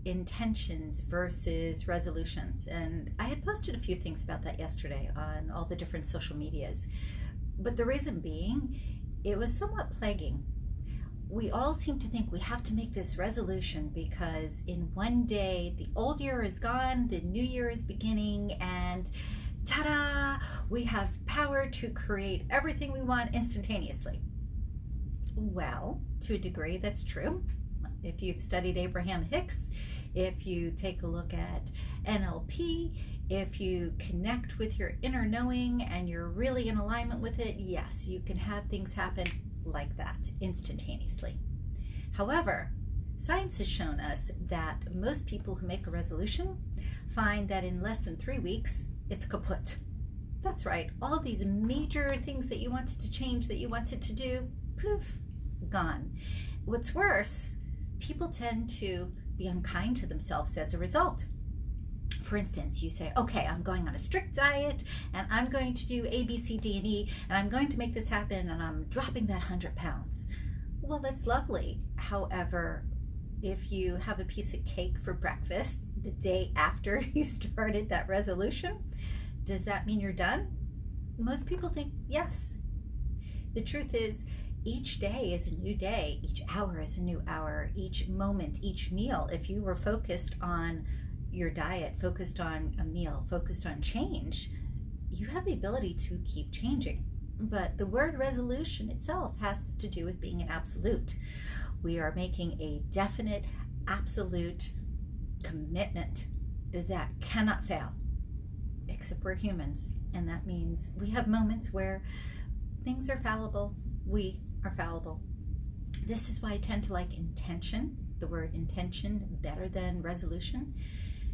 intentions versus resolutions. And I had posted a few things about that yesterday on all the different social medias. But the reason being, it was somewhat plaguing. We all seem to think we have to make this resolution because in one day the old year is gone, the new year is beginning, and ta-da, we have power to create everything we want instantaneously. Well, to a degree, that's true. If you've studied Abraham Hicks, if you take a look at NLP, if you connect with your inner knowing and you're really in alignment with it, yes, you can have things happen like that instantaneously. However, science has shown us that most people who make a resolution find that in less than 3 weeks, it's kaput. That's right, all these major things that you wanted to change, that you wanted to do, poof, gone. What's worse, people tend to be unkind to themselves as a result. For instance, you say, okay, I'm going on a strict diet and I'm going to do A, B, C, D, and E, and I'm going to make this happen and I'm dropping that 100 pounds. Well, that's lovely. However, if you have a piece of cake for breakfast the day after you started that resolution, does that mean you're done? Most people think yes. The truth is, each day is a new day. Each hour is a new hour. Each moment, each meal. If you were focused on your diet, focused on a meal, focused on change, you have the ability to keep changing. But the word resolution itself has to do with being an absolute. We are making a definite, absolute commitment that cannot fail, except we're humans. And that means we have moments where things are fallible. We are fallible. This is why I tend to like intention, the word intention, better than resolution,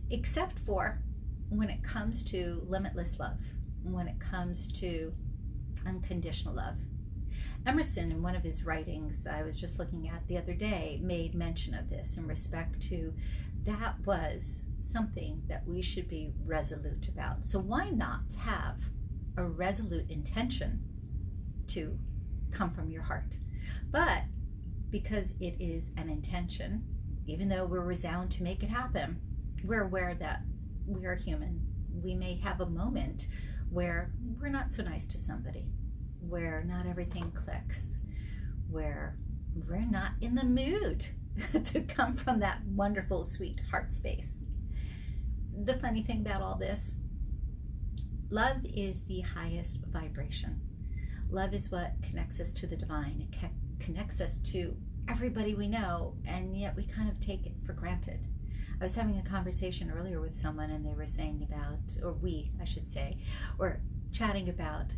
except for when it comes to limitless love, when it comes to unconditional love. Emerson, in one of his writings I was just looking at the other day, made mention of this in respect to that was something that we should be resolute about. So why not have a resolute intention to come from your heart? But because it is an intention, even though we're resound to make it happen, we're aware that we are human. We may have a moment where we're not so nice to somebody, where not everything clicks, where we're not in the mood to come from that wonderful, sweet heart space. The funny thing about all this, love is the highest vibration. Love is what connects us to the divine. It connects us to everybody we know, and yet we kind of take it for granted. I was having a conversation earlier with someone, and they were saying about, or we, I should say, were chatting about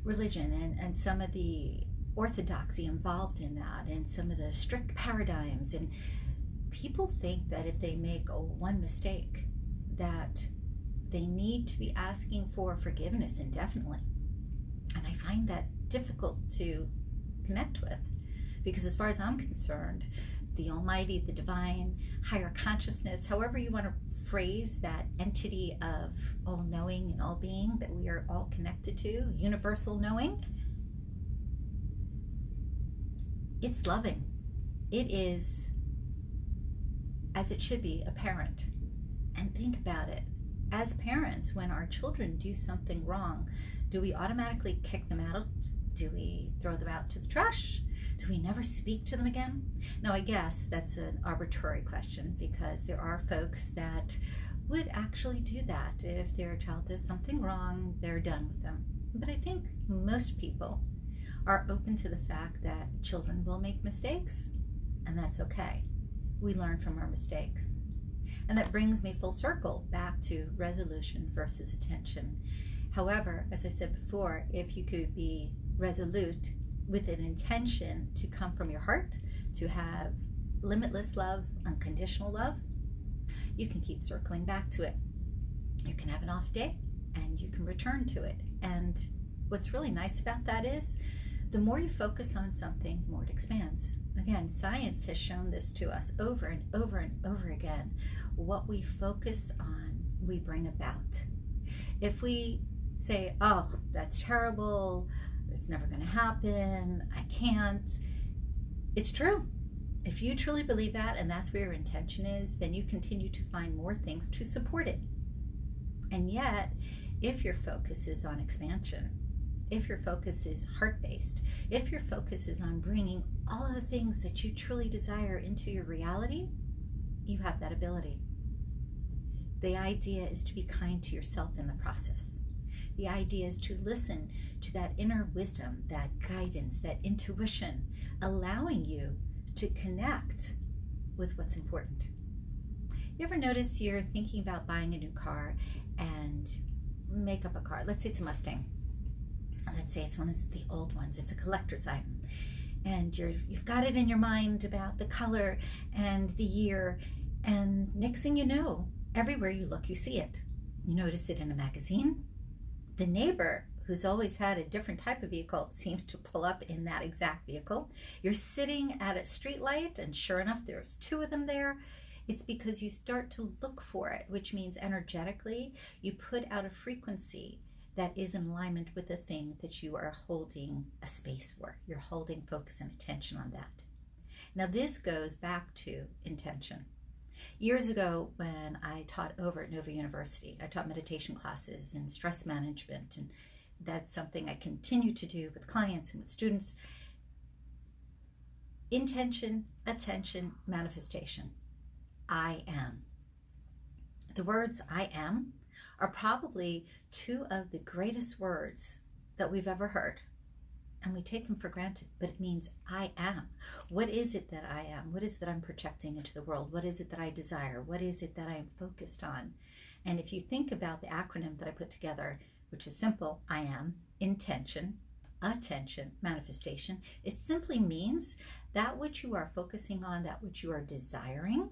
religion and some of the orthodoxy involved in that, and some of the strict paradigms. And people think that if they make one mistake, that they need to be asking for forgiveness indefinitely. And I find that difficult to connect with, because as far as I'm concerned, the Almighty, the divine, higher consciousness, however you want to phrase that entity of all-knowing and all-being that we are all connected to, universal knowing, it's loving. It is, as it should be, a parent. And think about it. As parents, when our children do something wrong, do we automatically kick them out? Do we throw them out to the trash? Do we never speak to them again? Now, I guess that's an arbitrary question, because there are folks that would actually do that. If their child does something wrong, they're done with them. But I think most people are open to the fact that children will make mistakes, and that's okay. We learn from our mistakes. And that brings me full circle back to resolution versus attention. However, as I said before, if you could be resolute with an intention to come from your heart, to have limitless love, unconditional love, you can keep circling back to it. You can have an off day and you can return to it. And what's really nice about that is the more you focus on something, the more it expands. Again, science has shown this to us over and over and over again. What we focus on, we bring about. If we say, oh, that's terrible, it's never going to happen, I can't, it's true. If you truly believe that and that's where your intention is, then you continue to find more things to support it. And yet, if your focus is on expansion, if your focus is heart-based, if your focus is on bringing all of the things that you truly desire into your reality, you have that ability. The idea is to be kind to yourself in the process. The idea is to listen to that inner wisdom, that guidance, that intuition, allowing you to connect with what's important. You ever notice you're thinking about buying a new car and make up a car? Let's say it's a Mustang. Let's say it's one of the old ones. It's a collector's item. And you've got it in your mind about the color and the year. And next thing you know, everywhere you look, you see it. You notice it in a magazine. The neighbor, who's always had a different type of vehicle, seems to pull up in that exact vehicle. You're sitting at a street light, and sure enough, there's two of them there. It's because you start to look for it, which means energetically, you put out a frequency that is in alignment with the thing that you are holding a space for. You're holding focus and attention on that. Now, this goes back to intention. Years ago, when I taught over at Nova University, I taught meditation classes and stress management, and that's something I continue to do with clients and with students. Intention, attention, manifestation. I am. The words I am are probably two of the greatest words that we've ever heard. And we take them for granted, but it means I am. What is it that I am? What is it that I'm projecting into the world? What is it that I desire? What is it that I am focused on? And if you think about the acronym that I put together, which is simple, I am, intention, attention, manifestation, it simply means that which you are focusing on, that which you are desiring,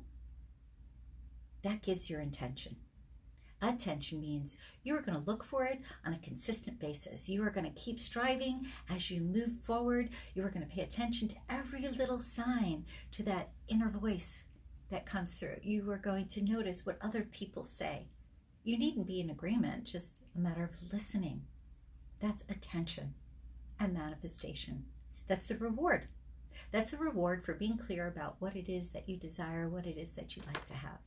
that gives your intention. Attention means you are going to look for it on a consistent basis. You are going to keep striving as you move forward. You are going to pay attention to every little sign, to that inner voice that comes through. You are going to notice what other people say. You needn't be in agreement, just a matter of listening. That's attention and manifestation. That's the reward. That's the reward for being clear about what it is that you desire, what it is that you'd like to have.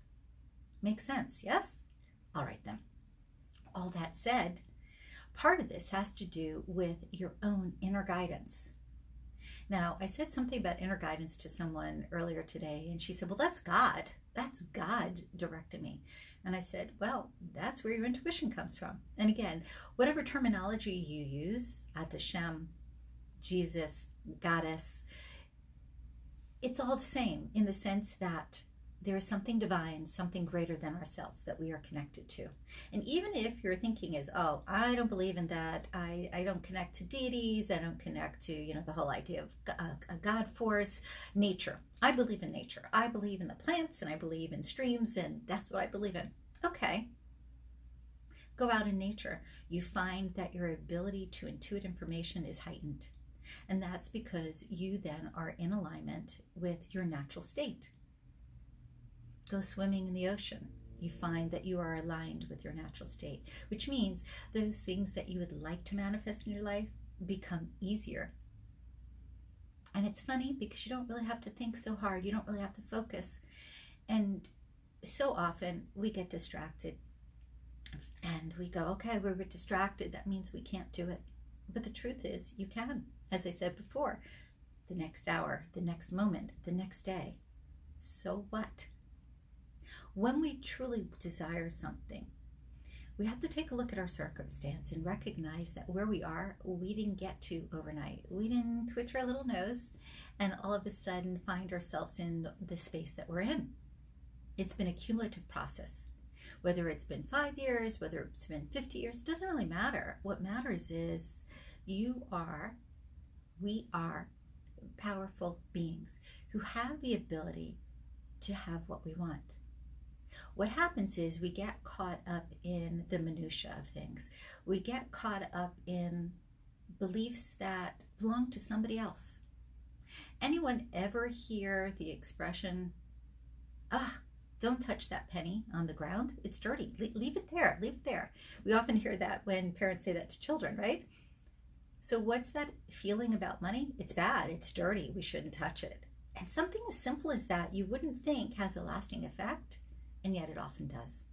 Makes sense, yes? All right then. All that said, part of this has to do with your own inner guidance. Now, I said something about inner guidance to someone earlier today, and she said, well, that's God. That's God directing me. And I said, well, that's where your intuition comes from. And again, whatever terminology you use, Hashem, Jesus, Goddess, it's all the same in the sense that there is something divine, something greater than ourselves that we are connected to. And even if your thinking is, oh, I don't believe in that, I don't connect to deities, I don't connect to, the whole idea of a God force, nature. I believe in nature. I believe in the plants, and I believe in streams, and that's what I believe in. Okay. Go out in nature. You find that your ability to intuit information is heightened. And that's because you then are in alignment with your natural state. Go swimming in the ocean. You find that you are aligned with your natural state, which means those things that you would like to manifest in your life become easier. And it's funny because you don't really have to think so hard. You don't really have to focus. And so often we get distracted and we go, okay, we're distracted. That means we can't do it. But the truth is you can, as I said before, the next hour, the next moment, the next day. So what? When we truly desire something, we have to take a look at our circumstance and recognize that where we are, we didn't get to overnight. We didn't twitch our little nose and all of a sudden find ourselves in the space that we're in. It's been a cumulative process. Whether it's been 5 years, whether it's been 50 years, it doesn't really matter. What matters is we are powerful beings who have the ability to have what we want. What happens is we get caught up in the minutia of things. We get caught up in beliefs that belong to somebody else. Anyone ever hear the expression, don't touch that penny on the ground? It's dirty. Leave it there. Leave it there. We often hear that when parents say that to children, right? So what's that feeling about money? It's bad. It's dirty. We shouldn't touch it. And something as simple as that you wouldn't think has a lasting effect, and yet it often does.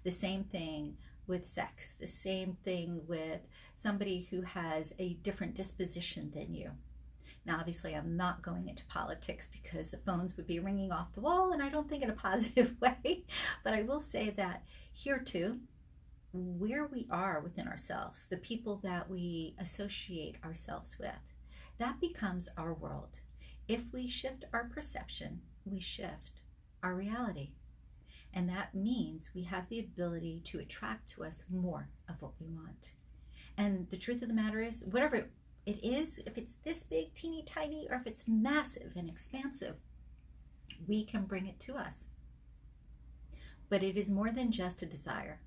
The same thing with sex, the same thing with somebody who has a different disposition than you. Now, obviously, I'm not going into politics because the phones would be ringing off the wall, and I don't think in a positive way. But I will say that here too, where we are within ourselves, the people that we associate ourselves with, that becomes our world. If we shift our perception, we shift our reality. And that means we have the ability to attract to us more of what we want. And the truth of the matter is, whatever it is, if it's this big, teeny tiny, or if it's massive and expansive, we can bring it to us. But it is more than just a desire.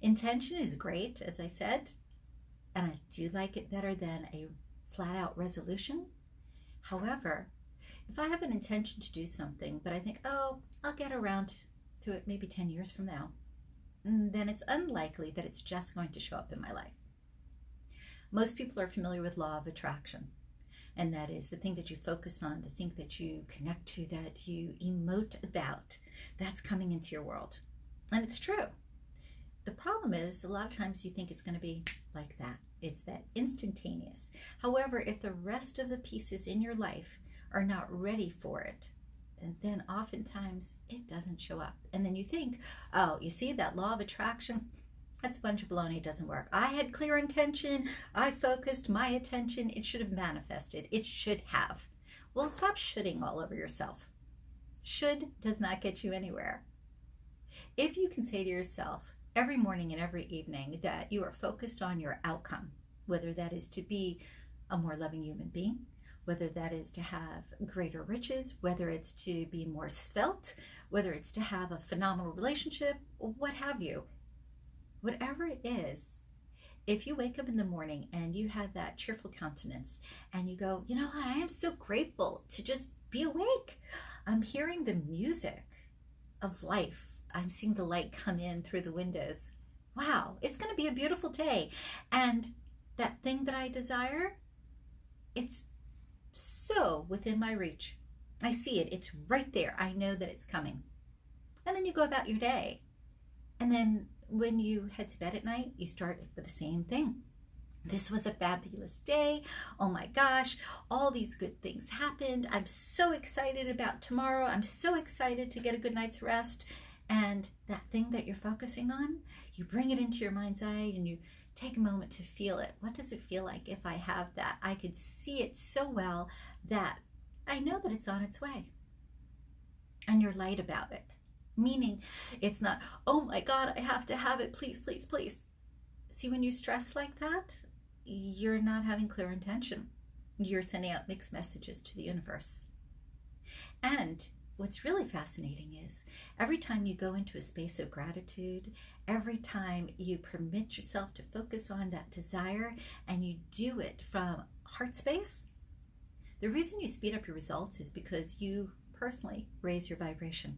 Intention is great, as I said, and I do like it better than a flat out resolution. However, if I have an intention to do something, but I think, oh, I'll get around to it maybe 10 years from now, then it's unlikely that it's just going to show up in my life. Most people are familiar with law of attraction, and that is the thing that you focus on, the thing that you connect to, that you emote about, that's coming into your world. And it's true. The problem is, a lot of times you think it's going to be like that. It's that instantaneous. However, if the rest of the pieces in your life are not ready for it, and then oftentimes it doesn't show up. And then you think, oh, you see that law of attraction? That's a bunch of baloney. It doesn't work. I had clear intention. I focused my attention. It should have manifested. It should have. Well, stop shoulding all over yourself. Should does not get you anywhere. If you can say to yourself every morning and every evening that you are focused on your outcome, whether that is to be a more loving human being, whether that is to have greater riches, whether it's to be more svelte, whether it's to have a phenomenal relationship, what have you. Whatever it is, if you wake up in the morning and you have that cheerful countenance and you go, you know what, I am so grateful to just be awake. I'm hearing the music of life. I'm seeing the light come in through the windows. Wow, it's going to be a beautiful day. And that thing that I desire, it's so within my reach. I see it. It's right there. I know that it's coming. And then you go about your day. And then when you head to bed at night, you start with the same thing. This was a fabulous day. Oh my gosh, all these good things happened. I'm so excited about tomorrow. I'm so excited to get a good night's rest. And that thing that you're focusing on, you bring it into your mind's eye and you take a moment to feel it. What does it feel like if I have that? I could see it so well that I know that it's on its way. And you're light about it. Meaning it's not, oh my God, I have to have it, please, please, please. See, when you stress like that, you're not having clear intention. You're sending out mixed messages to the universe. And what's really fascinating is every time you go into a space of gratitude, every time you permit yourself to focus on that desire and you do it from heart space, the reason you speed up your results is because you personally raise your vibration.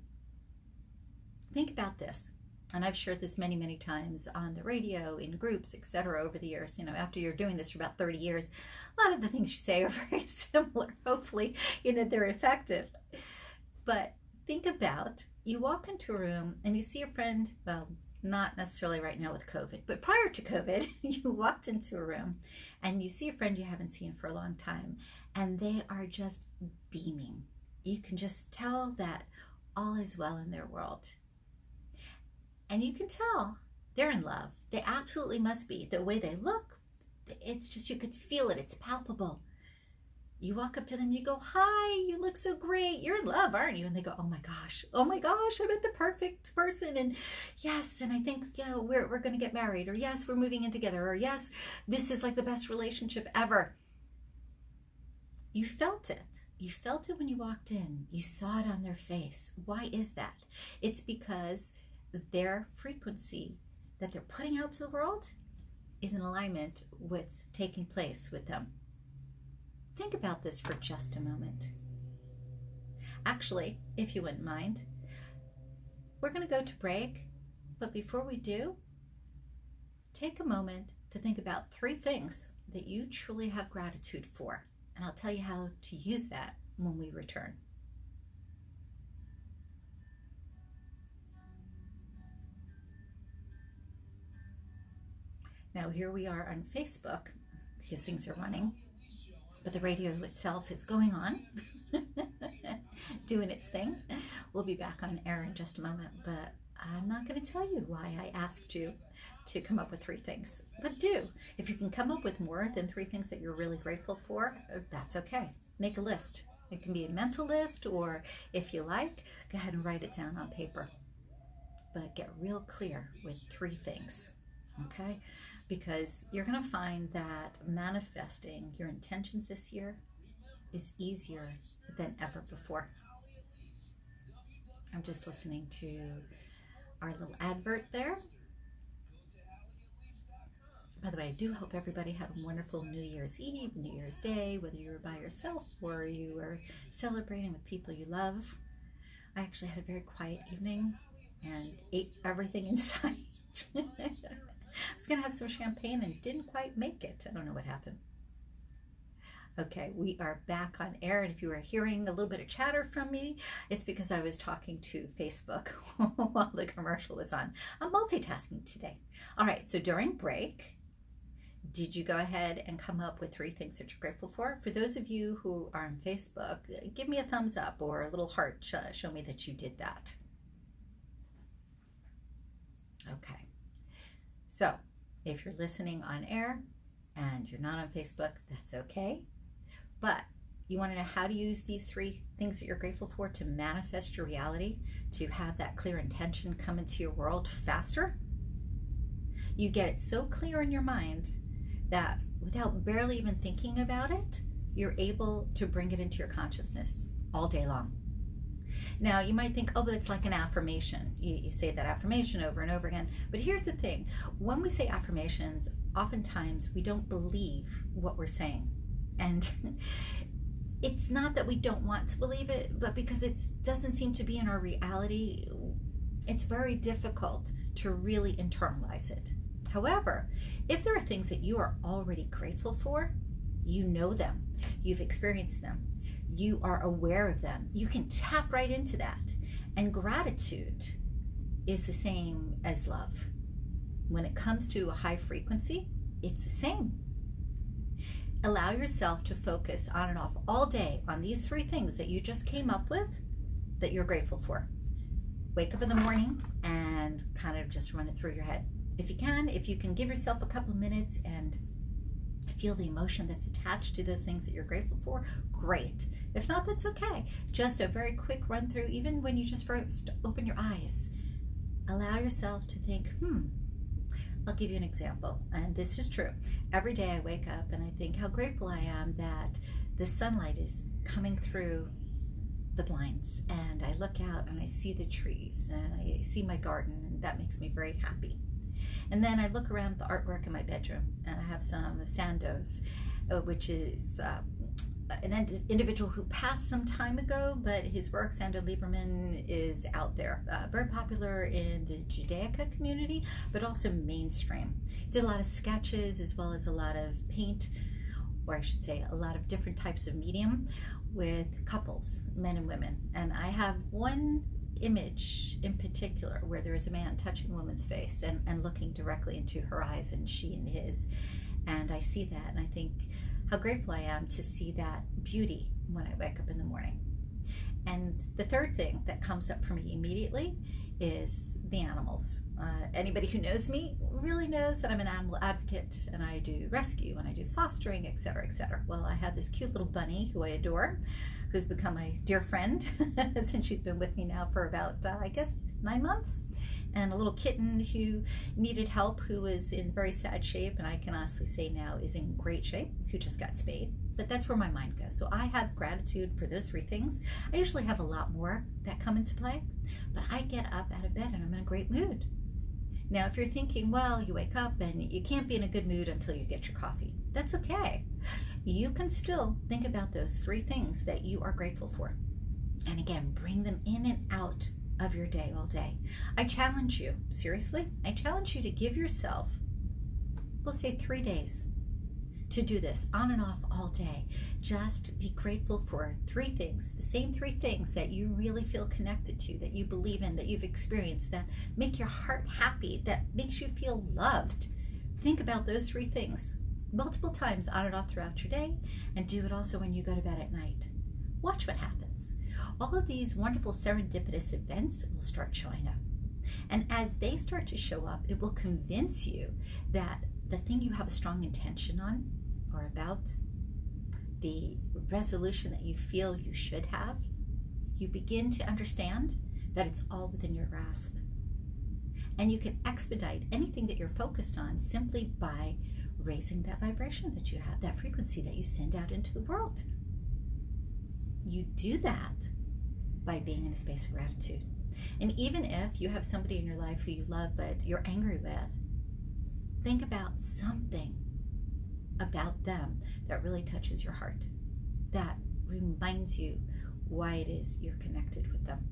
Think about this, and I've shared this many, many times on the radio, in groups, etc. over the years. You know, after you're doing this for about 30 years, a lot of the things you say are very similar. Hopefully, they're effective. But think about, you walk into a room and you see a friend, well, not necessarily right now with COVID, but prior to COVID, you walked into a room and you see a friend you haven't seen for a long time, and they are just beaming. You can just tell that all is well in their world. And you can tell they're in love. They absolutely must be. The way they look, it's just, you could feel it. It's palpable. You walk up to them, you go, hi, you look so great. You're in love, aren't you? And they go, oh my gosh, I met the perfect person. And yes, and I think, we're going to get married. Or yes, we're moving in together. Or yes, this is like the best relationship ever. You felt it. You felt it when you walked in. You saw it on their face. Why is that? It's because their frequency that they're putting out to the world is in alignment with what's taking place with them. Think about this for just a moment. Actually, if you wouldn't mind, we're going to go to break, but before we do, take a moment to think about 3 things that you truly have gratitude for, and I'll tell you how to use that when we return. Now here we are on Facebook because things are running, but the radio itself is going on, doing its thing. We'll be back on air in just a moment, but I'm not going to tell you why I asked you to come up with 3 things. But do. If you can come up with more than 3 things that you're really grateful for, that's okay. Make a list. It can be a mental list, or if you like, go ahead and write it down on paper. But get real clear with 3 things, okay? Because you're going to find that manifesting your intentions this year is easier than ever before. I'm just listening to our little advert there. By the way, I do hope everybody had a wonderful New Year's Eve, New Year's Day, whether you were by yourself or you were celebrating with people you love. I actually had a very quiet evening and ate everything in sight. I was going to have some champagne and didn't quite make it. I don't know what happened. Okay, we are back on air, and if you were hearing a little bit of chatter from me, it's because I was talking to Facebook while the commercial was on. I'm multitasking today. All right, so during break, did you go ahead and come up with 3 things that you're grateful for? For those of you who are on Facebook, give me a thumbs up or a little heart, show me that you did that. Okay, so if you're listening on air and you're not on Facebook, that's okay. But you want to know how to use these 3 things that you're grateful for to manifest your reality, to have that clear intention come into your world faster? You get it so clear in your mind that without barely even thinking about it, you're able to bring it into your consciousness all day long. Now, you might think, oh, but it's like an affirmation. You say that affirmation over and over again. But here's the thing. When we say affirmations, oftentimes we don't believe what we're saying. And it's not that we don't want to believe it, but because it doesn't seem to be in our reality, it's very difficult to really internalize it. However, if there are things that you are already grateful for, you know them, you've experienced them, you are aware of them, you can tap right into that. And gratitude is the same as love. When it comes to a high frequency, it's the same. Allow yourself to focus on and off all day on these 3 things that you just came up with that you're grateful for. Wake up in the morning and kind of just run it through your head. If you can give yourself a couple of minutes and feel the emotion that's attached to those things that you're grateful for, great. If not, that's okay. Just a very quick run through, even when you just first open your eyes. Allow yourself to think, I'll give you an example, and this is true. Every day I wake up and I think how grateful I am that the sunlight is coming through the blinds, and I look out and I see the trees and I see my garden, and that makes me very happy. And then I look around the artwork in my bedroom, and I have some Sandoz, which is an individual who passed some time ago, but his work, Sando Lieberman, is out there. Very popular in the Judaica community, but also mainstream. Did a lot of sketches as well as a lot of paint, or I should say a lot of different types of medium with couples, men and women. And I have one image in particular where there is a man touching a woman's face and looking directly into her eyes, and she in his. And I see that and I think how grateful I am to see that beauty when I wake up in the morning. And the third thing that comes up for me immediately is the animals. Anybody who knows me really knows that I'm an animal advocate, and I do rescue and I do fostering, etc., etc. Well, I have this cute little bunny who I adore, who's become my dear friend since she's been with me now for about, I guess, 9 months. And a little kitten who needed help, who was in very sad shape, and I can honestly say now is in great shape, who just got spayed. But that's where my mind goes. So I have gratitude for those 3 things. I usually have a lot more that come into play, but I get up out of bed and I'm in a great mood. Now, if you're thinking, well, you wake up and you can't be in a good mood until you get your coffee, that's okay. You can still think about those 3 things that you are grateful for. And again, bring them in and out of your day all day. I challenge you, seriously, I challenge you to give yourself, we'll say 3 days, to do this on and off all day. Just be grateful for 3 things, the same 3 things that you really feel connected to, that you believe in, that you've experienced, that make your heart happy, that makes you feel loved. Think about those 3 things multiple times on and off throughout your day, and do it also when you go to bed at night. Watch what happens. All of these wonderful serendipitous events will start showing up. And as they start to show up, it will convince you that the thing you have a strong intention on or about, the resolution that you feel you should have, you begin to understand that it's all within your grasp. And you can expedite anything that you're focused on simply by raising that vibration that you have, that frequency that you send out into the world. You do that by being in a space of gratitude. And even if you have somebody in your life who you love but you're angry with, think about something about them that really touches your heart, that reminds you why it is you're connected with them.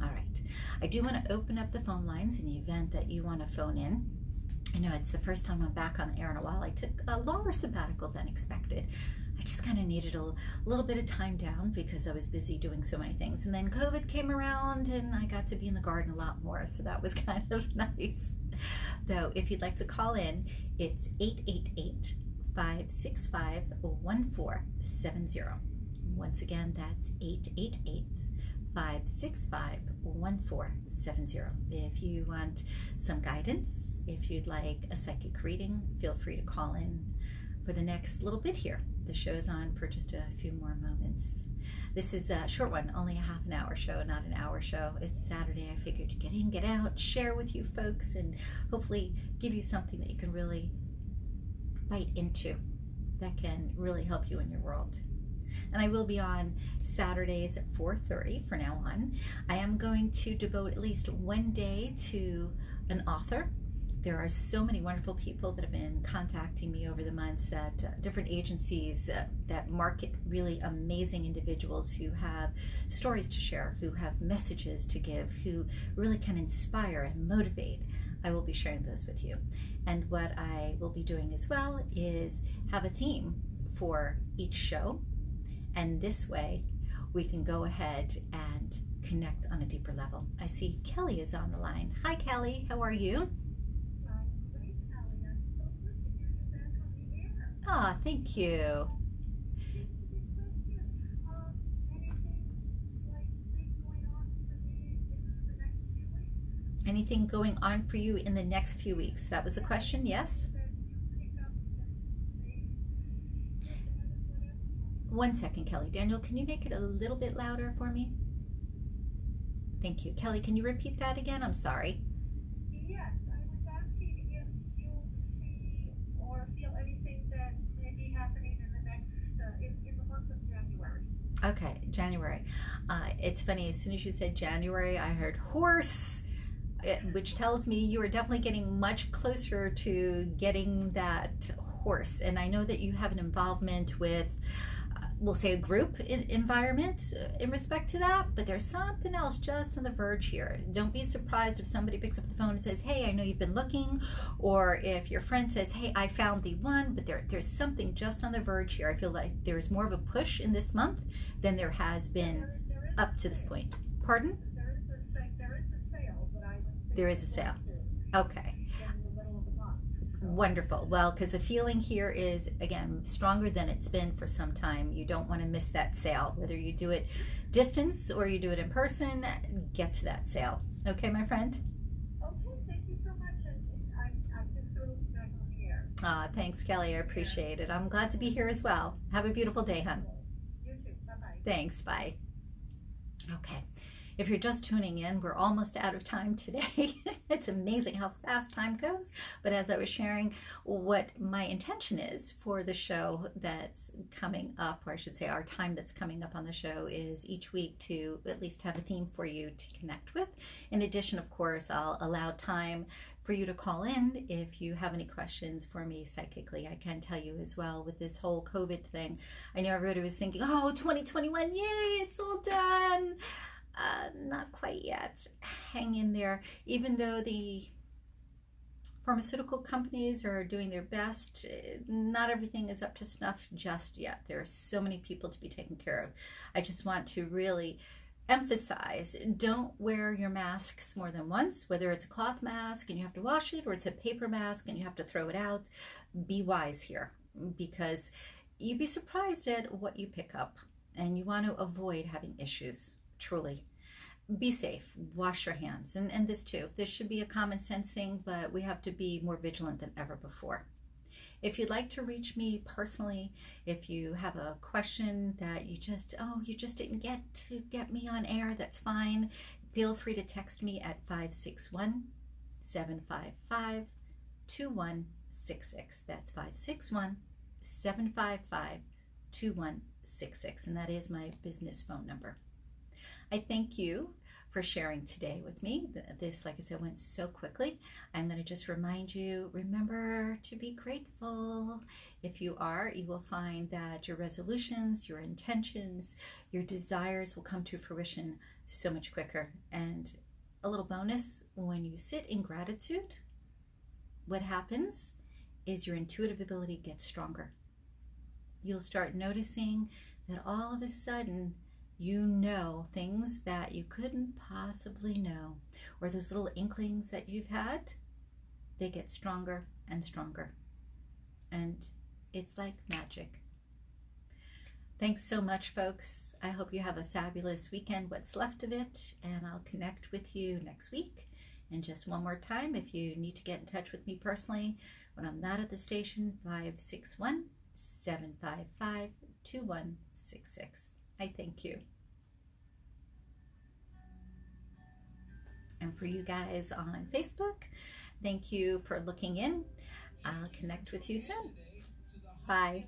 All right. I do want to open up the phone lines in the event that you want to phone in. I know it's the first time I'm back on the air in a while. I took a longer sabbatical than expected. I just kind of needed a little bit of time down because I was busy doing so many things. And then COVID came around and I got to be in the garden a lot more. So that was kind of nice. Though, if you'd like to call in, it's 888-565-1470. Once again, that's 888-565-1470. If you want some guidance, if you'd like a psychic reading, feel free to call in for the next little bit here. The show's on for just a few more moments. This is a short one, only a half an hour show, not an hour show. It's Saturday. I figured to get in, get out, share with you folks, and hopefully give you something that you can really bite into that can really help you in your world. And I will be on Saturdays at 4:30 from now on. I am going to devote at least one day to an author. There are so many wonderful people that have been contacting me over the months, that different agencies that market really amazing individuals who have stories to share, who have messages to give, who really can inspire and motivate. I will be sharing those with you. And what I will be doing as well is have a theme for each show. And this way we can go ahead and connect on a deeper level. I see Kelly is on the line. Hi, Kelly. How are you? Ah, thank you. Anything going on for you in the next few weeks? That was the question, yes? One second, Kelly. Daniel, can you make it a little bit louder for me? Thank you. Kelly, can you repeat that again? I'm sorry. Yes, I was asking if you see or feel anything that may be happening in the next, in the month of January. Okay, January. It's funny, as soon as you said January, I heard horse, which tells me you are definitely getting much closer to getting that horse. And I know that you have an involvement with, we'll say, a group environment in respect to that, but there's something else just on the verge here. Don't be surprised if somebody picks up the phone and says, hey, I know you've been looking, or if your friend says, hey, I found the one, but there's something just on the verge here. I feel like there's more of a push in this month than there has been up to this point. Pardon? There is a sale that I was thinking. There is a sale. Okay. In the middle of the month. Wonderful. Well, because the feeling here is, again, stronger than it's been for some time. You don't want to miss that sale. Whether you do it distance or you do it in person, get to that sale. Okay, my friend? Okay, thank you so much. And I'm just so back on the air. Thanks, Kelly. I appreciate it. I'm glad to be here as well. Have a beautiful day, hon. You too. Bye-bye. Thanks. Bye. Okay. If you're just tuning in, we're almost out of time today. It's amazing how fast time goes. But as I was sharing what my intention is for the show that's coming up, or I should say our time that's coming up on the show, is each week to at least have a theme for you to connect with. In addition, of course, I'll allow time for you to call in if you have any questions for me psychically. I can tell you as well, with this whole COVID thing, I know everybody was thinking, oh, 2021, yay, it's all done. Not quite yet. Hang in there. Even though the Pharmaceutical companies are doing their best. Not everything is up to snuff just yet. There are so many people to be taken care of. I just want to really emphasize, don't wear your masks more than once, whether it's a cloth mask and you have to wash it or it's a paper mask and you have to throw it out. Be wise here, because you'd be surprised at what you pick up, and you want to avoid having issues, truly. Be safe, wash your hands, and this too. This should be a common sense thing, but we have to be more vigilant than ever before. If you'd like to reach me personally, if you have a question that you just didn't get me on air, that's fine. Feel free to text me at 561-755-2166. That's 561-755-2166, and that is my business phone number. I thank you for sharing today with me. This, like I said, went so quickly. I'm going to just remind you, remember to be grateful. If you are, you will find that your resolutions, your intentions, your desires will come to fruition so much quicker. And a little bonus, when you sit in gratitude, what happens is your intuitive ability gets stronger. You'll start noticing that all of a sudden, you know things that you couldn't possibly know, or those little inklings that you've had, they get stronger and stronger. And it's like magic. Thanks so much, folks. I hope you have a fabulous weekend, what's left of it, and I'll connect with you next week. And just one more time, if you need to get in touch with me personally, when I'm not at the station, 561-755-2166. I thank you. And for you guys on Facebook, thank you for looking in. I'll connect with you soon. Bye.